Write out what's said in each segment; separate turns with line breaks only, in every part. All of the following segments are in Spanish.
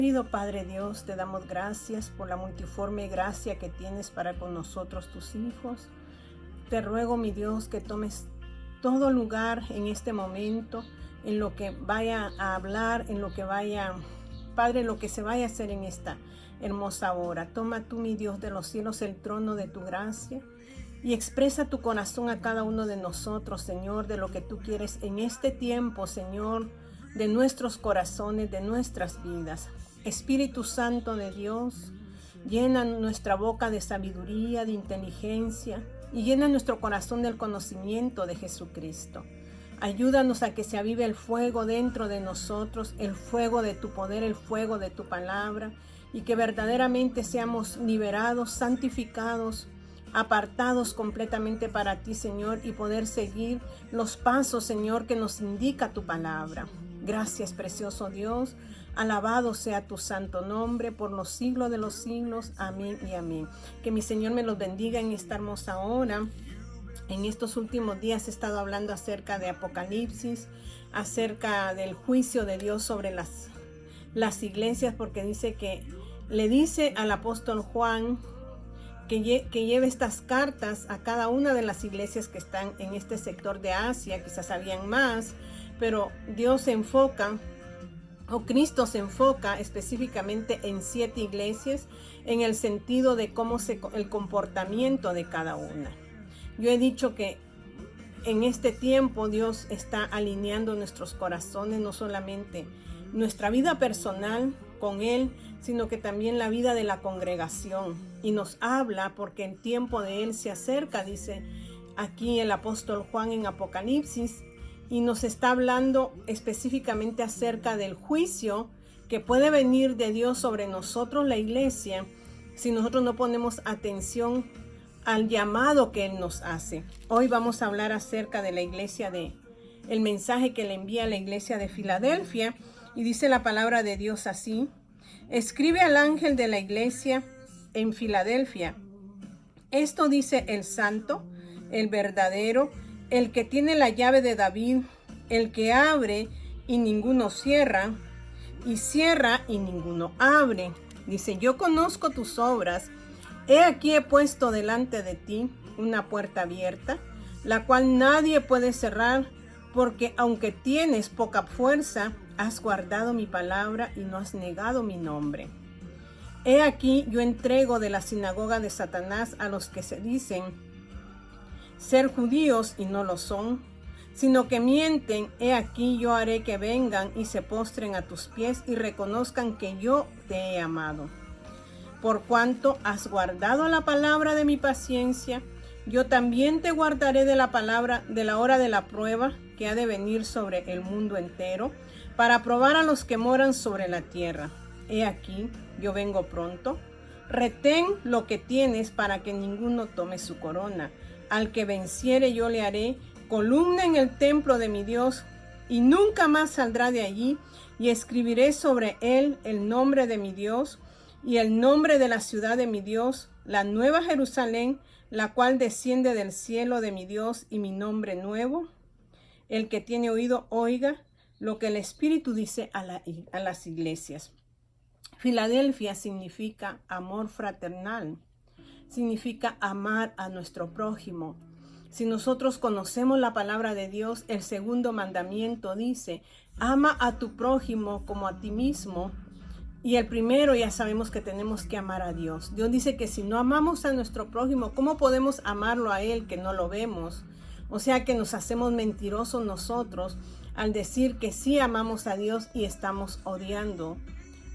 Querido Padre Dios, te damos gracias por la multiforme gracia que tienes para con nosotros, tus hijos. Te ruego, mi Dios, que tomes todo lugar en este momento, en lo que vaya a hablar, en lo que vaya, Padre, lo que se vaya a hacer en esta hermosa hora. Toma tú, mi Dios de los cielos, el trono de tu gracia y expresa tu corazón a cada uno de nosotros, Señor, de lo que tú quieres en este tiempo, Señor, de nuestros corazones, de nuestras vidas. Espíritu Santo de Dios, llena nuestra boca de sabiduría, de inteligencia y llena nuestro corazón del conocimiento de Jesucristo. Ayúdanos a que se avive el fuego dentro de nosotros, el fuego de tu poder, el fuego de tu palabra, y que verdaderamente seamos liberados, santificados, apartados completamente para ti, Señor, y poder seguir los pasos, Señor, que nos indica tu palabra. Gracias, precioso Dios. Alabado sea tu santo nombre por los siglos de los siglos. Amén y amén. Que mi Señor me los bendiga en esta hermosa hora. En estos últimos días he estado hablando acerca de Apocalipsis, acerca del juicio de Dios sobre las iglesias, porque dice que le dice al apóstol Juan que lleve estas cartas a cada una de las iglesias que están en este sector de Asia. Quizás habían más, pero Dios se enfoca, o Cristo se enfoca específicamente en 7 iglesias, en el sentido de cómo el comportamiento de cada una. Yo he dicho que en este tiempo Dios está alineando nuestros corazones, no solamente nuestra vida personal con Él, sino que también la vida de la congregación. Y nos habla porque el tiempo de Él se acerca, dice aquí el apóstol Juan en Apocalipsis, y nos está hablando específicamente acerca del juicio que puede venir de Dios sobre nosotros, la iglesia, si nosotros no ponemos atención al llamado que Él nos hace. Hoy vamos a hablar acerca de la iglesia, el mensaje que le envía a la iglesia de Filadelfia, y dice la palabra de Dios así: escribe al ángel de la iglesia en Filadelfia. Esto dice el santo, el verdadero, el que tiene la llave de David, el que abre y ninguno cierra, y cierra y ninguno abre. Dice: yo conozco tus obras. He aquí he puesto delante de ti una puerta abierta, la cual nadie puede cerrar, porque aunque tienes poca fuerza, has guardado mi palabra y no has negado mi nombre. He aquí yo entrego de la sinagoga de Satanás a los que se dicen ser judíos y no lo son, sino que mienten. He aquí yo haré que vengan y se postren a tus pies y reconozcan que yo te he amado. Por cuanto has guardado la palabra de mi paciencia, yo también te guardaré de la palabra de la hora de la prueba que ha de venir sobre el mundo entero, para probar a los que moran sobre la tierra. He aquí, yo vengo pronto. Retén lo que tienes para que ninguno tome su corona. Al que venciere yo le haré columna en el templo de mi Dios, y nunca más saldrá de allí, y escribiré sobre él el nombre de mi Dios y el nombre de la ciudad de mi Dios, la nueva Jerusalén, la cual desciende del cielo de mi Dios, y mi nombre nuevo. El que tiene oído, oiga lo que el Espíritu dice a las iglesias. Filadelfia significa amor fraternal, significa amar a nuestro prójimo. Si nosotros conocemos la palabra de Dios, el segundo mandamiento dice: ama a tu prójimo como a ti mismo. Y el primero, ya sabemos que tenemos que amar a Dios. Dios dice que si no amamos a nuestro prójimo, ¿cómo podemos amarlo a Él que no lo vemos? O sea que nos hacemos mentirosos nosotros al decir que sí amamos a Dios y estamos odiando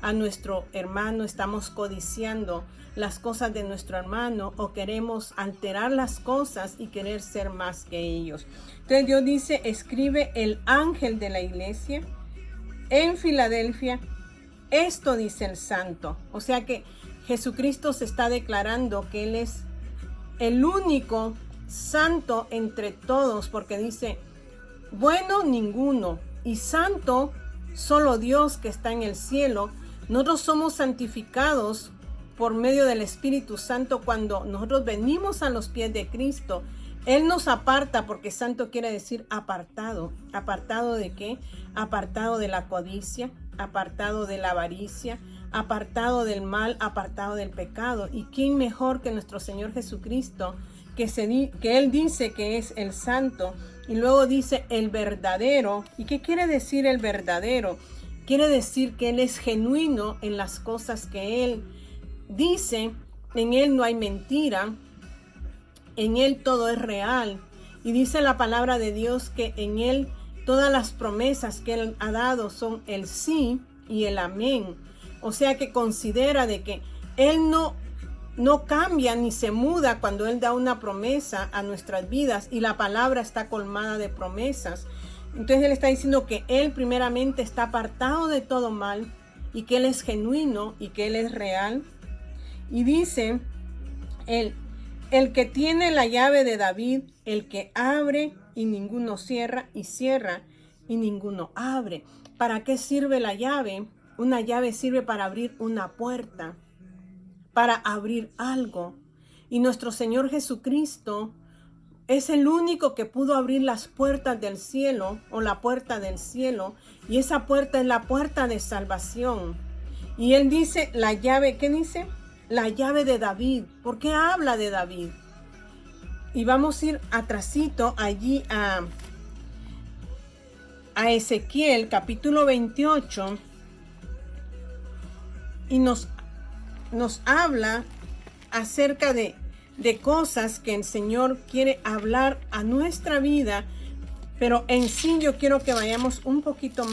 a nuestro hermano, estamos codiciando las cosas de nuestro hermano, o queremos alterar las cosas y querer ser más que ellos. Entonces Dios dice: escribe el ángel de la iglesia en Filadelfia. Esto dice el santo. O sea que Jesucristo se está declarando que Él es el único santo entre todos, porque dice: bueno ninguno, y santo solo Dios que está en el cielo. Nosotros somos santificados por medio del Espíritu Santo cuando nosotros venimos a los pies de Cristo. Él nos aparta, porque santo quiere decir apartado. ¿Apartado de qué? Apartado de la codicia, apartado de la avaricia, apartado del mal, apartado del pecado. ¿Y quién mejor que nuestro Señor Jesucristo, que Él dice que es el santo y luego dice el verdadero? ¿Y qué quiere decir el verdadero? Quiere decir que Él es genuino en las cosas que Él dice. En Él no hay mentira, en Él todo es real. Y dice la palabra de Dios que en Él todas las promesas que Él ha dado son el sí y el amén. O sea que considera de que Él no cambia ni se muda cuando Él da una promesa a nuestras vidas, y la palabra está colmada de promesas. Entonces Él está diciendo que Él primeramente está apartado de todo mal y que Él es genuino y que Él es real. Y dice el que tiene la llave de David, el que abre y ninguno cierra, y cierra y ninguno abre. ¿Para qué sirve la llave? Una llave sirve para abrir una puerta, para abrir algo. Y nuestro Señor Jesucristo es el único que pudo abrir las puertas del cielo, o la puerta del cielo, y esa puerta es la puerta de salvación. Y Él dice la llave, ¿qué dice? La llave de David. ¿Por qué habla de David? Y vamos a ir atrasito allí a Ezequiel capítulo 28, y nos habla acerca de cosas que el Señor quiere hablar a nuestra vida. Pero en sí yo quiero que vayamos un poquito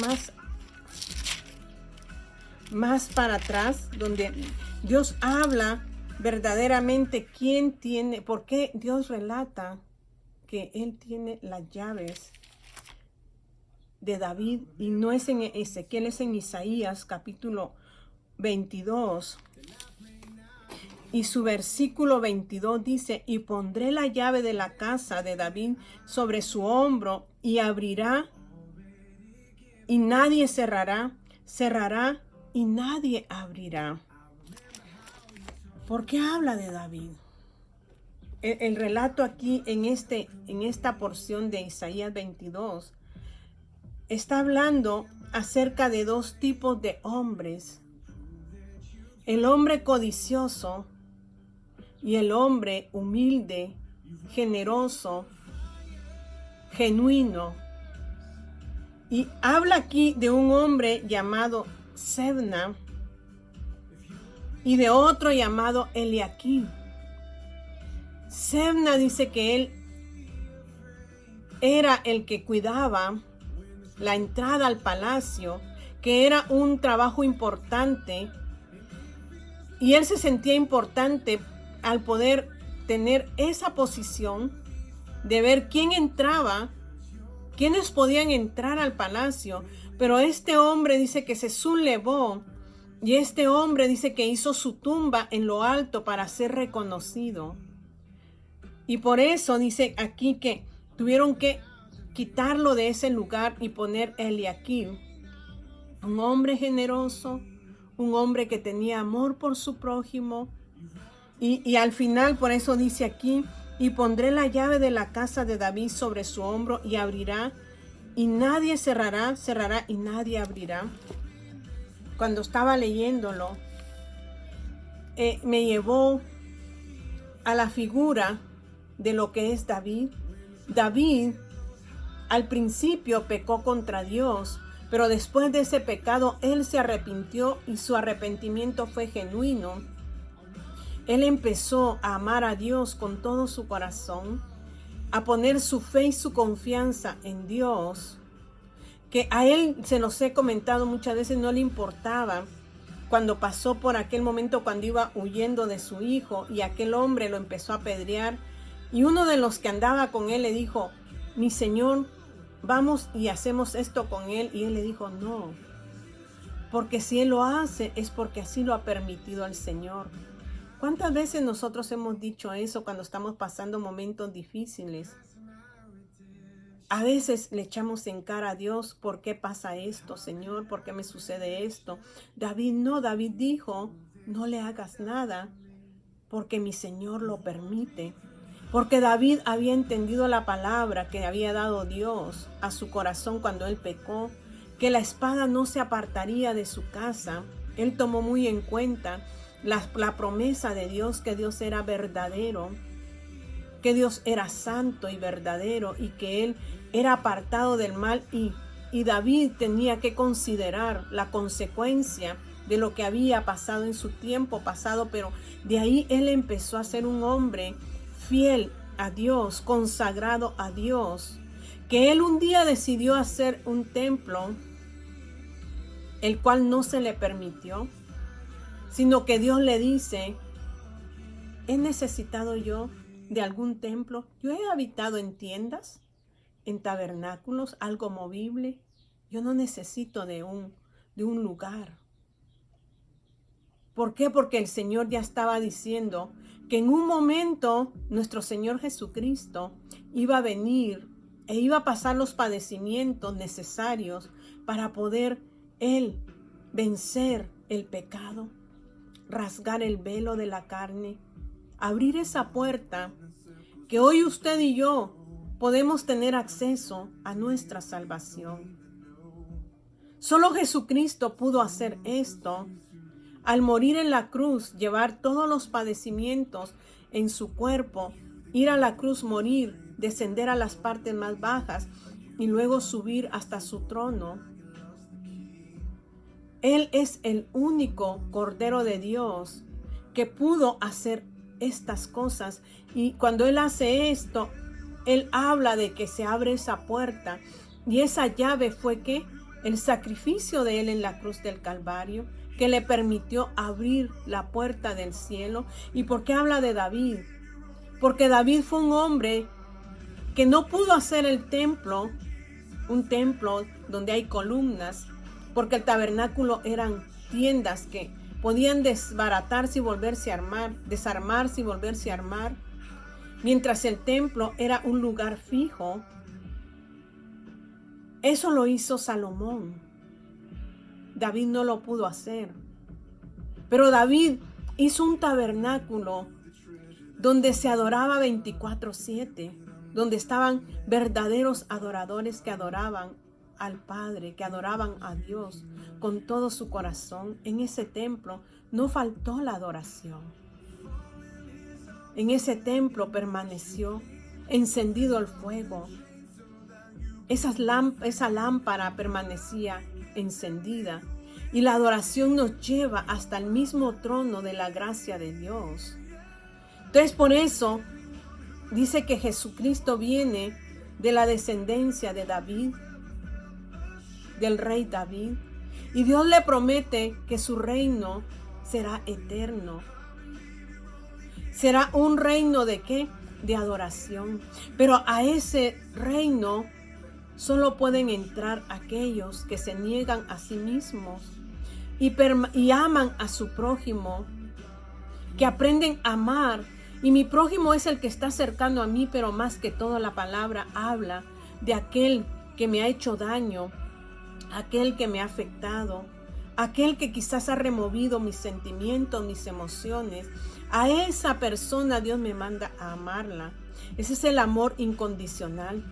más para atrás, donde Dios habla verdaderamente por qué Dios relata que Él tiene las llaves de David, y no es en Ezequiel, es en Isaías capítulo 22. Y su versículo 22 dice: y pondré la llave de la casa de David sobre su hombro, y abrirá y nadie cerrará, cerrará y nadie abrirá. ¿Por qué habla de David? El relato aquí en esta porción de Isaías 22 está hablando acerca de dos tipos de hombres: el hombre codicioso y el hombre humilde, generoso, genuino. Y habla aquí de un hombre llamado Sebna y de otro llamado Eliaquim. Sebna dice que él era el que cuidaba la entrada al palacio, que era un trabajo importante, y él se sentía importante al poder tener esa posición de ver quién entraba, quiénes podían entrar al palacio. Pero este hombre dice que se sublevó, y este hombre dice que hizo su tumba en lo alto para ser reconocido. Y por eso dice aquí que tuvieron que quitarlo de ese lugar y poner Eliaquim, un hombre generoso, un hombre que tenía amor por su prójimo. Y al final, por eso dice aquí: y pondré la llave de la casa de David sobre su hombro, y abrirá y nadie cerrará, cerrará y nadie abrirá. Cuando estaba leyéndolo, me llevó a la figura de lo que es David. David al principio pecó contra Dios, pero después de ese pecado él se arrepintió, y su arrepentimiento fue genuino. Él empezó a amar a Dios con todo su corazón, a poner su fe y su confianza en Dios, que a él, se los he comentado muchas veces, no le importaba cuando pasó por aquel momento cuando iba huyendo de su hijo y aquel hombre lo empezó a apedrear, y uno de los que andaba con él le dijo: mi señor, vamos y hacemos esto con él. Y él le dijo: no, porque si él lo hace es porque así lo ha permitido el Señor. ¿Cuántas veces nosotros hemos dicho eso cuando estamos pasando momentos difíciles? A veces le echamos en cara a Dios: ¿por qué pasa esto, Señor? ¿Por qué me sucede esto? David no, David dijo: no le hagas nada, porque mi Señor lo permite. Porque David había entendido la palabra que había dado Dios a su corazón cuando él pecó, que la espada no se apartaría de su casa, Él tomó muy en cuenta la promesa de Dios, que Dios era verdadero, que Dios era santo y verdadero y que Él era apartado del mal, y David tenía que considerar la consecuencia de lo que había pasado en su tiempo pasado, pero de ahí él empezó a ser un hombre fiel a Dios, consagrado a Dios, que él un día decidió hacer un templo, el cual no se le permitió, sino que Dios le dice: ¿he necesitado yo de algún templo? Yo he habitado en tiendas, en tabernáculos, algo movible. Yo no necesito de un lugar. ¿Por qué? Porque el Señor ya estaba diciendo que en un momento nuestro Señor Jesucristo iba a venir e iba a pasar los padecimientos necesarios para poder Él vencer el pecado, rasgar el velo de la carne, abrir esa puerta que hoy usted y yo podemos tener acceso a nuestra salvación. Solo Jesucristo pudo hacer esto. Al morir en la cruz, llevar todos los padecimientos en su cuerpo, ir a la cruz, morir, descender a las partes más bajas y luego subir hasta su trono. Él es el único Cordero de Dios que pudo hacer estas cosas. Y cuando Él hace esto, Él habla de que se abre esa puerta. Y esa llave fue ¿qué? El sacrificio de Él en la cruz del Calvario, que le permitió abrir la puerta del cielo. ¿Y por qué habla de David? Porque David fue un hombre que no pudo hacer el templo, un templo donde hay columnas, porque el tabernáculo eran tiendas que podían desbaratarse y volverse a armar, desarmarse y volverse a armar, mientras el templo era un lugar fijo. Eso lo hizo Salomón. David no lo pudo hacer. Pero David hizo un tabernáculo donde se adoraba 24/7, donde estaban verdaderos adoradores que adoraban al Padre, que adoraban a Dios con todo su corazón. En ese templo no faltó la adoración. En ese templo permaneció encendido el fuego. Esa lámpara permanecía encendida, y la adoración nos lleva hasta el mismo trono de la gracia de Dios. Entonces, por eso dice que Jesucristo viene de la descendencia de David, del rey David, y Dios le promete que su reino será eterno. Será un reino ¿de qué? De adoración. Pero a ese reino solo pueden entrar aquellos que se niegan a sí mismos y aman a su prójimo, que aprenden a amar. Y mi prójimo es el que está cercano a mí, pero más que todo la palabra habla de aquel que me ha hecho daño, aquel que me ha afectado, aquel que quizás ha removido mis sentimientos, mis emociones. A esa persona Dios me manda a amarla. Ese es el amor incondicional.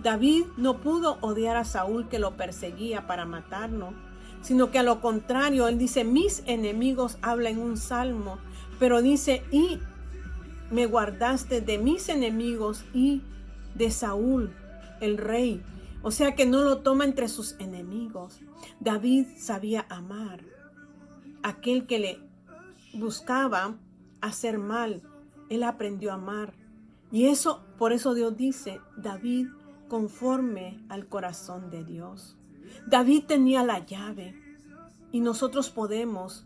David no pudo odiar a Saúl, que lo perseguía para matarlo, sino que a lo contrario, él dice: mis enemigos, habla en un salmo, pero dice: y me guardaste de mis enemigos y de Saúl, el rey. O sea que no lo toma entre sus enemigos. David sabía amar. Aquel que le buscaba hacer mal, él aprendió a amar. Y eso, por eso Dios dice: David conforme al corazón de Dios. David tenía la llave, y nosotros podemos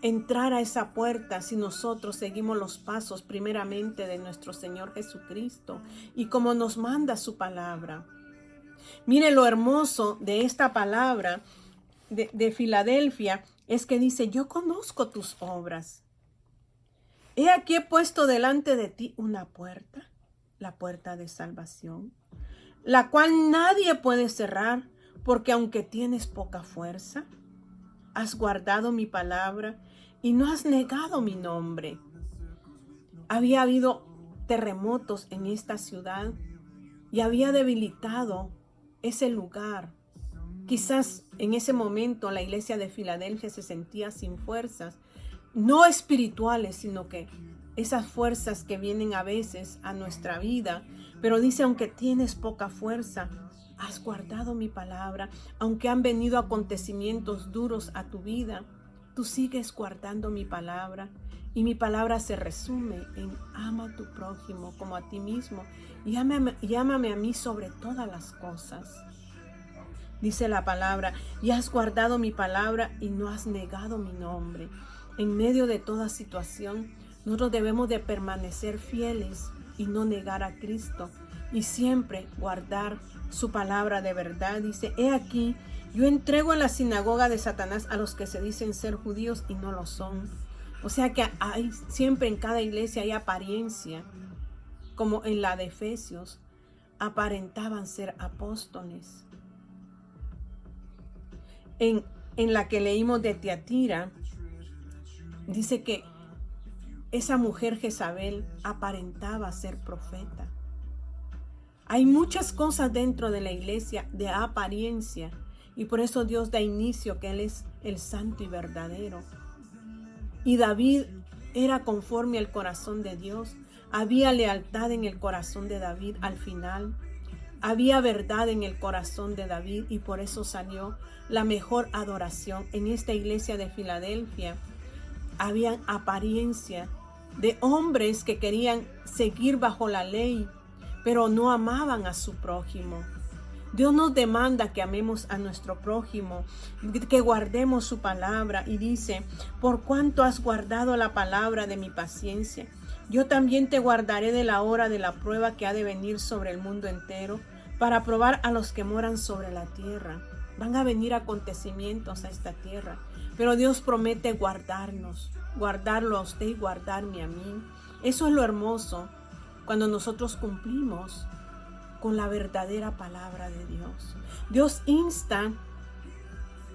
entrar a esa puerta si nosotros seguimos los pasos primeramente de nuestro Señor Jesucristo y como nos manda su palabra. Mire lo hermoso de esta palabra de Filadelfia, es que dice: yo conozco tus obras. He aquí he puesto delante de ti una puerta, la puerta de salvación, la cual nadie puede cerrar, porque aunque tienes poca fuerza, has guardado mi palabra y no has negado mi nombre. Había habido terremotos en esta ciudad y había debilitado ese lugar. Quizás en ese momento la iglesia de Filadelfia se sentía sin fuerzas, no espirituales, sino que esas fuerzas que vienen a veces a nuestra vida. Pero dice, aunque tienes poca fuerza, has guardado mi palabra. Aunque han venido acontecimientos duros a tu vida, tú sigues guardando mi palabra. Y mi palabra se resume en ama a tu prójimo como a ti mismo y ámame a mí sobre todas las cosas. Dice la palabra, y has guardado mi palabra y no has negado mi nombre. En medio de toda situación, nosotros debemos de permanecer fieles y no negar a Cristo y siempre guardar su palabra de verdad. Dice, he aquí, yo entrego en la sinagoga de Satanás a los que se dicen ser judíos y no lo son. O sea que hay, siempre en cada iglesia hay apariencia, como en la de Efesios, aparentaban ser apóstoles. En la que leímos de Tiatira, dice que esa mujer Jezabel aparentaba ser profeta. Hay muchas cosas dentro de la iglesia de apariencia y por eso Dios da inicio que Él es el santo y verdadero. Y David era conforme al corazón de Dios. Había lealtad en el corazón de David al final. Había verdad en el corazón de David y por eso salió la mejor adoración. En esta iglesia de Filadelfia había apariencia de hombres que querían seguir bajo la ley, pero no amaban a su prójimo. Dios nos demanda que amemos a nuestro prójimo, que guardemos su palabra y dice, por cuanto has guardado la palabra de mi paciencia, yo también te guardaré de la hora de la prueba que ha de venir sobre el mundo entero para probar a los que moran sobre la tierra. Van a venir acontecimientos a esta tierra, pero Dios promete guardarnos, guardarlo a usted y guardarme a mí. Eso es lo hermoso cuando nosotros cumplimos con la verdadera palabra de Dios. Dios insta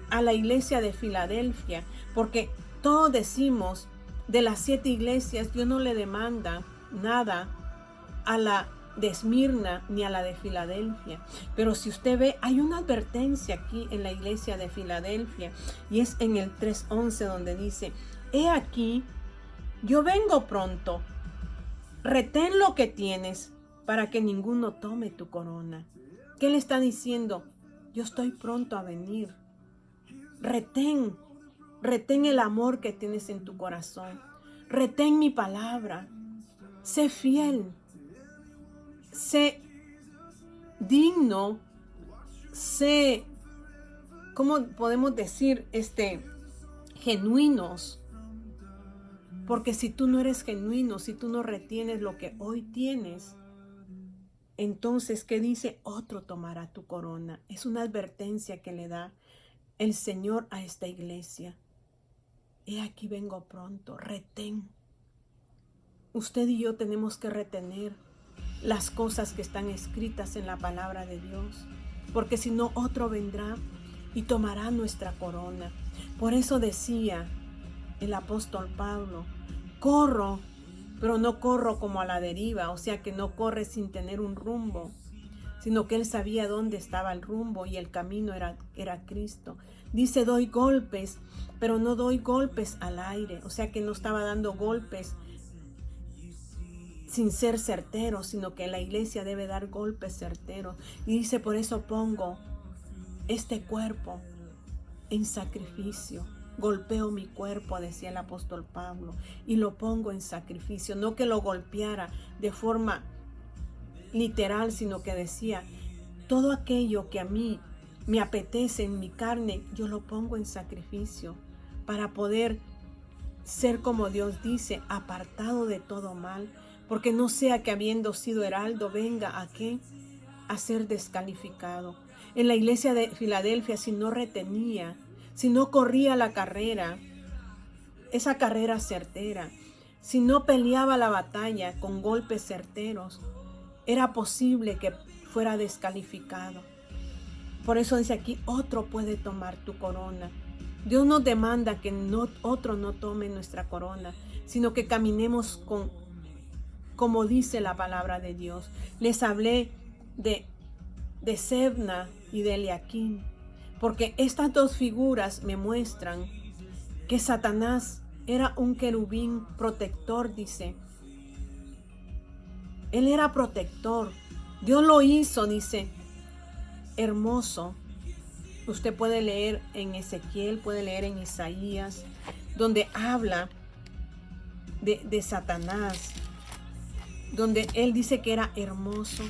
a la iglesia de Filadelfia, porque todos decimos de las 7 iglesias, Dios no le demanda nada a la de Esmirna ni a la de Filadelfia. Pero si usted ve, hay una advertencia aquí en la iglesia de Filadelfia y es en el 3:11 donde dice, he aquí, yo vengo pronto, retén lo que tienes para que ninguno tome tu corona. ¿Qué le está diciendo? Yo estoy pronto a venir. Retén el amor que tienes en tu corazón. Retén mi palabra. Sé fiel. Sé digno. Sé, ¿cómo podemos decir? Genuinos. Porque si tú no eres genuino, si tú no retienes lo que hoy tienes, entonces, ¿qué dice? Otro tomará tu corona. Es una advertencia que le da el Señor a esta iglesia. He aquí vengo pronto, retén. Usted y yo tenemos que retener las cosas que están escritas en la palabra de Dios, porque si no, otro vendrá y tomará nuestra corona. Por eso decía el apóstol Pablo, corro, pero no corro como a la deriva, o sea que no corre sin tener un rumbo, sino que él sabía dónde estaba el rumbo y el camino era Cristo. Dice, doy golpes, pero no doy golpes al aire, o sea que no estaba dando golpes sin ser certero, sino que la iglesia debe dar golpes certeros. Y dice, por eso pongo este cuerpo en sacrificio. Golpeo mi cuerpo, decía el apóstol Pablo, y lo pongo en sacrificio. No que lo golpeara de forma literal, sino que decía, todo aquello que a mí me apetece en mi carne, yo lo pongo en sacrificio para poder ser como Dios dice, apartado de todo mal, porque no sea que habiendo sido heraldo venga a ¿qué? A ser descalificado. En la iglesia de Filadelfia, si no retenía, si no corría la carrera, esa carrera certera, si no peleaba la batalla con golpes certeros, era posible que fuera descalificado. Por eso dice aquí, otro puede tomar tu corona. Dios nos demanda que otro no tome nuestra corona, sino que caminemos como dice la palabra de Dios. Les hablé de Sebna y de Eliaquim, Porque estas dos figuras me muestran que Satanás era un querubín protector, dice. Él era protector. Dios lo hizo, dice, hermoso. Usted puede leer en Ezequiel, puede leer en Isaías, donde habla de Satanás, donde él dice que era hermoso.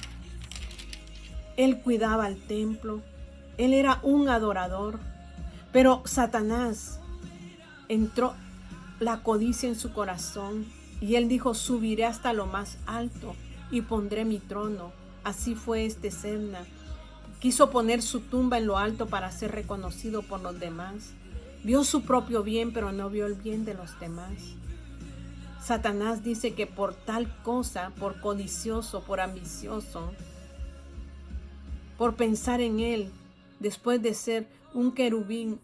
Él cuidaba el templo. Él era un adorador. Pero Satanás entró la codicia en su corazón y él dijo: subiré hasta lo más alto y pondré mi trono. Así fue Sedna. Quiso poner su tumba en lo alto para ser reconocido por los demás. Vio su propio bien, pero no vio el bien de los demás. Satanás dice que por tal cosa, por codicioso, por ambicioso, por pensar en él, después de ser un querubín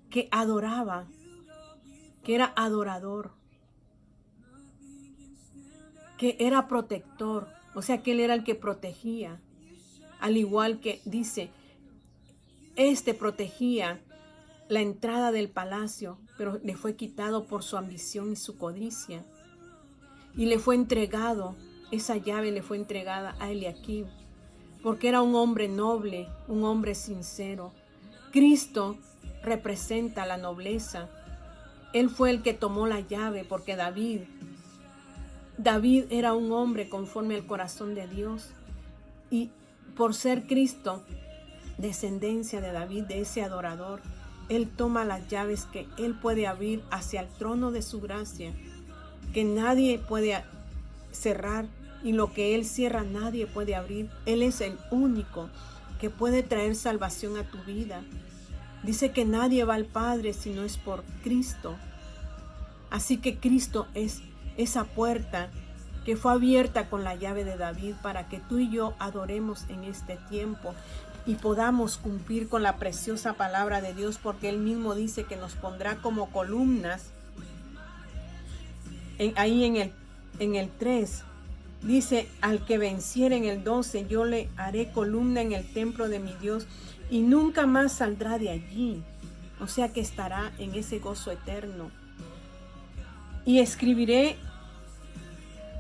que adoraba, que era adorador, que era protector, o sea que él era el que protegía, al igual que dice, protegía la entrada del palacio, pero le fue quitado por su ambición y su codicia, y le fue entregado, esa llave le fue entregada a Eliaquim, porque era un hombre noble, un hombre sincero. Cristo representa la nobleza. Él fue el que tomó la llave, porque David era un hombre conforme al corazón de Dios, y por ser Cristo, descendencia de David, de ese adorador, él toma las llaves que él puede abrir hacia el trono de su gracia, que nadie puede cerrar, y lo que él cierra nadie puede abrir. Él es el único que puede traer salvación a tu vida. Dice que nadie va al Padre si no es por Cristo. Así que Cristo es esa puerta que fue abierta con la llave de David para que tú y yo adoremos en este tiempo y podamos cumplir con la preciosa palabra de Dios, porque Él mismo dice que nos pondrá como columnas. Ahí en el 3 dice: al que venciere, en el 12, yo le haré columna en el templo de mi Dios y nunca más saldrá de allí. O sea que estará en ese gozo eterno. Y escribiré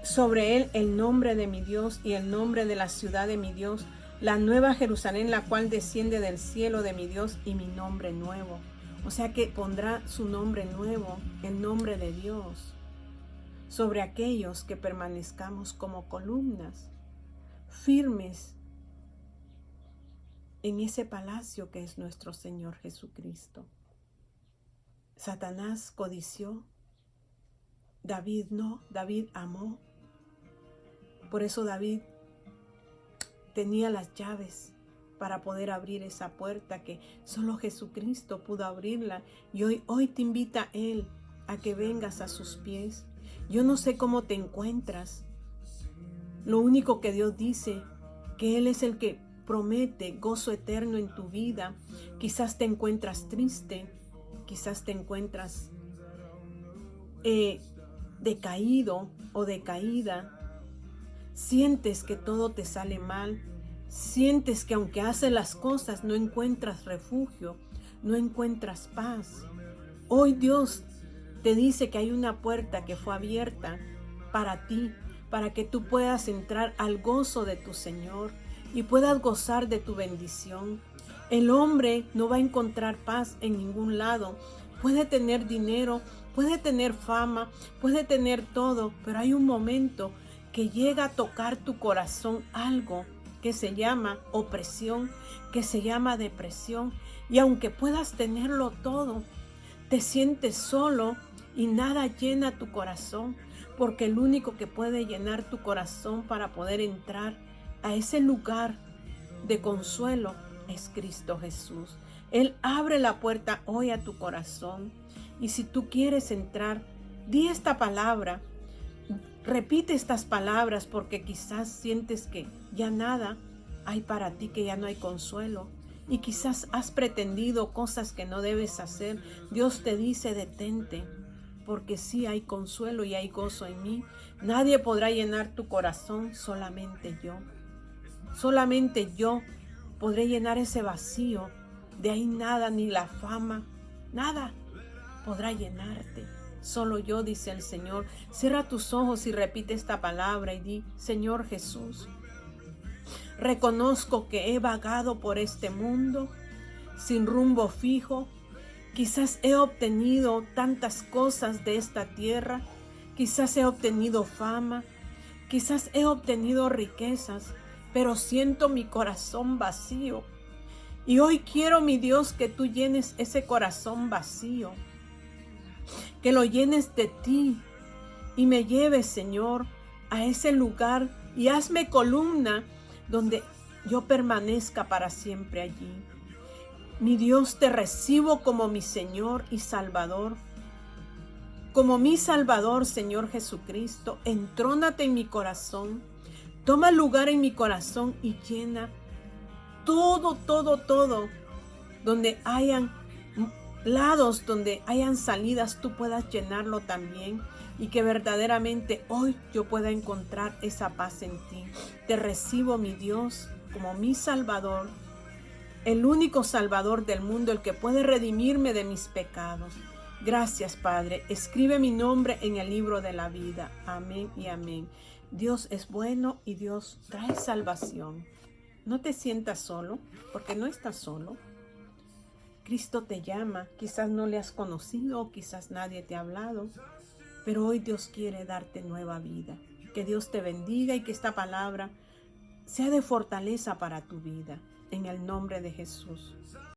sobre él el nombre de mi Dios y el nombre de la ciudad de mi Dios, la nueva Jerusalén, la cual desciende del cielo de mi Dios, y mi nombre nuevo. O sea que pondrá su nombre nuevo, el nombre de Dios, sobre aquellos que permanezcamos como columnas, firmes en ese palacio que es nuestro Señor Jesucristo. Satanás codició, David no, David amó. Por eso David tenía las llaves para poder abrir esa puerta que solo Jesucristo pudo abrirla. Y hoy te invita Él a que vengas a sus pies. Yo no sé cómo te encuentras. Lo único que Dios dice, que Él es el que promete gozo eterno en tu vida. Quizás te encuentras triste, quizás te encuentras decaído o decaída. Sientes que todo te sale mal. Sientes que aunque haces las cosas no encuentras refugio, no encuentras paz. Hoy Dios te dice que hay una puerta que fue abierta para ti, para que tú puedas entrar al gozo de tu Señor y puedas gozar de tu bendición. El hombre no va a encontrar paz en ningún lado. Puede tener dinero, puede tener fama, puede tener todo, pero hay un momento que llega a tocar tu corazón algo que se llama opresión, que se llama depresión. Y aunque puedas tenerlo todo, te sientes solo y nada llena tu corazón, porque el único que puede llenar tu corazón para poder entrar a ese lugar de consuelo es Cristo Jesús. Él abre la puerta hoy a tu corazón. Y si tú quieres entrar, di esta palabra. Repite estas palabras, porque quizás sientes que ya nada hay para ti, que ya no hay consuelo. Y quizás has pretendido cosas que no debes hacer. Dios te dice: detente, porque sí hay consuelo y hay gozo en mí. Nadie podrá llenar tu corazón, solamente yo. Solamente yo podré llenar ese vacío De ahí nada, ni la fama, nada podrá llenarte. Solo yo, dice el Señor. Cierra tus ojos y repite esta palabra y di: Señor Jesús, reconozco que he vagado por este mundo sin rumbo fijo. Quizás he obtenido tantas cosas de esta tierra. Quizás he obtenido fama. Quizás he obtenido riquezas, pero siento mi corazón vacío. Y hoy quiero, mi Dios, que tú llenes ese corazón vacío. Que lo llenes de ti y me lleves, Señor, a ese lugar y hazme columna donde yo permanezca para siempre allí. Mi Dios, te recibo como mi Señor y Salvador. Como mi Salvador, Señor Jesucristo, entrónate en mi corazón. Toma lugar en mi corazón y llena todo, donde hayan lados, donde hayan salidas, tú puedas llenarlo también y que verdaderamente hoy yo pueda encontrar esa paz en ti. Te recibo, mi Dios, como mi Salvador, el único Salvador del mundo, el que puede redimirme de mis pecados. Gracias, Padre. Escribe mi nombre en el libro de la vida. Amén y amén. Dios es bueno y Dios trae salvación. No te sientas solo, porque no estás solo. Cristo te llama. Quizás no le has conocido, quizás nadie te ha hablado, pero hoy Dios quiere darte nueva vida. Que Dios te bendiga y que esta palabra sea de fortaleza para tu vida. En el nombre de Jesús.